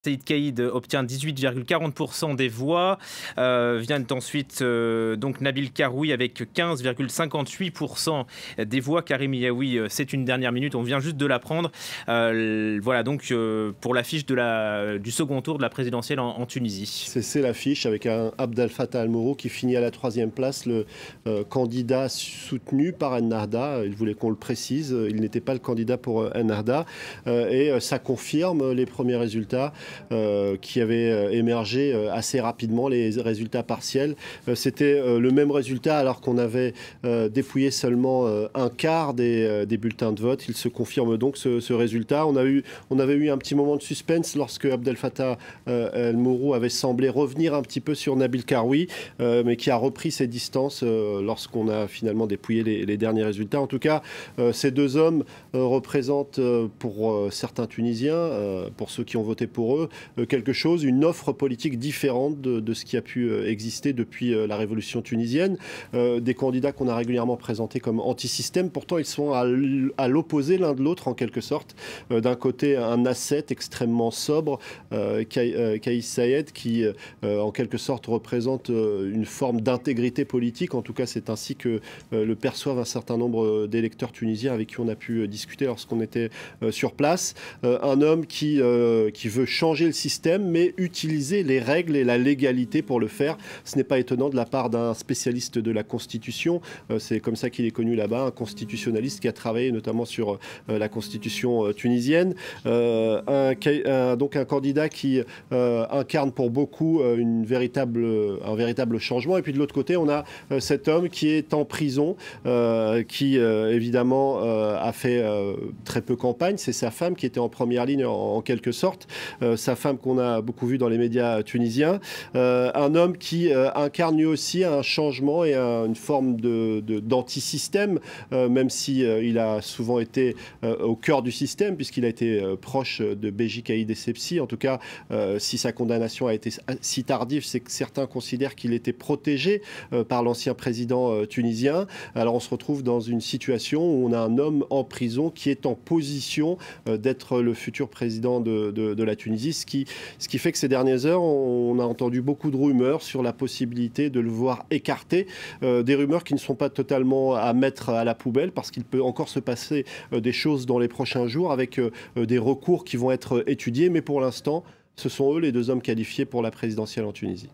Saïd Kaïd obtient 18,40% des voix. Viennent ensuite donc Nabil Karoui avec 15,58% des voix. Karim Yaoui, c'est une dernière minute, on vient juste de l'apprendre. Voilà donc pour l'affiche du second tour de la présidentielle en Tunisie. C'est l'affiche avec un Abdel Fattah al-Mourou qui finit à la 3e place, le candidat soutenu par Ennahda. Il voulait qu'on le précise, il n'était pas le candidat pour Ennahda. Et ça confirme les premiers résultats qui avaient émergé assez rapidement, les résultats partiels. C'était le même résultat alors qu'on avait dépouillé seulement un quart des bulletins de vote. Il se confirme donc ce résultat. On avait eu un petit moment de suspense lorsque Abdel Fattah al-Mourou avait semblé revenir un petit peu sur Nabil Karoui, mais qui a repris ses distances lorsqu'on a finalement dépouillé les derniers résultats. En tout cas, ces deux hommes représentent pour certains Tunisiens, pour ceux qui ont voté pour eux, quelque chose, une offre politique différente de ce qui a pu exister depuis la révolution tunisienne. Des candidats qu'on a régulièrement présentés comme anti-système, pourtant ils sont à l'opposé l'un de l'autre en quelque sorte. D'un côté, un ascète extrêmement sobre, Kais Saied, qui en quelque sorte représente une forme d'intégrité politique. En tout cas, c'est ainsi que le perçoivent un certain nombre d'électeurs tunisiens avec qui on a pu discuter lorsqu'on était sur place. Un homme qui veut changer le système, mais utiliser les règles et la légalité pour le faire. Ce n'est pas étonnant de la part d'un spécialiste de la Constitution. C'est comme ça qu'il est connu là-bas, un constitutionnaliste qui a travaillé notamment sur la Constitution tunisienne. Donc un candidat qui incarne pour beaucoup un véritable changement. Et puis de l'autre côté, on a cet homme qui est en prison, qui évidemment a fait très peu campagne. C'est sa femme qui était en première ligne en quelque sorte. Sa femme qu'on a beaucoup vue dans les médias tunisiens. Un homme qui incarne lui aussi un changement et une forme d'anti-système, même si il a souvent été au cœur du système, puisqu'il a été proche de Béji Caïd Essebsi. En tout cas, si sa condamnation a été si tardive, c'est que certains considèrent qu'il était protégé par l'ancien président tunisien. Alors on se retrouve dans une situation où on a un homme en prison qui est en position d'être le futur président de la Tunisie, ce qui fait que ces dernières heures, on a entendu beaucoup de rumeurs sur la possibilité de le voir écarté, des rumeurs qui ne sont pas totalement à mettre à la poubelle, parce qu'il peut encore se passer des choses dans les prochains jours avec des recours qui vont être étudiés, mais pour l'instant, ce sont eux les deux hommes qualifiés pour la présidentielle en Tunisie.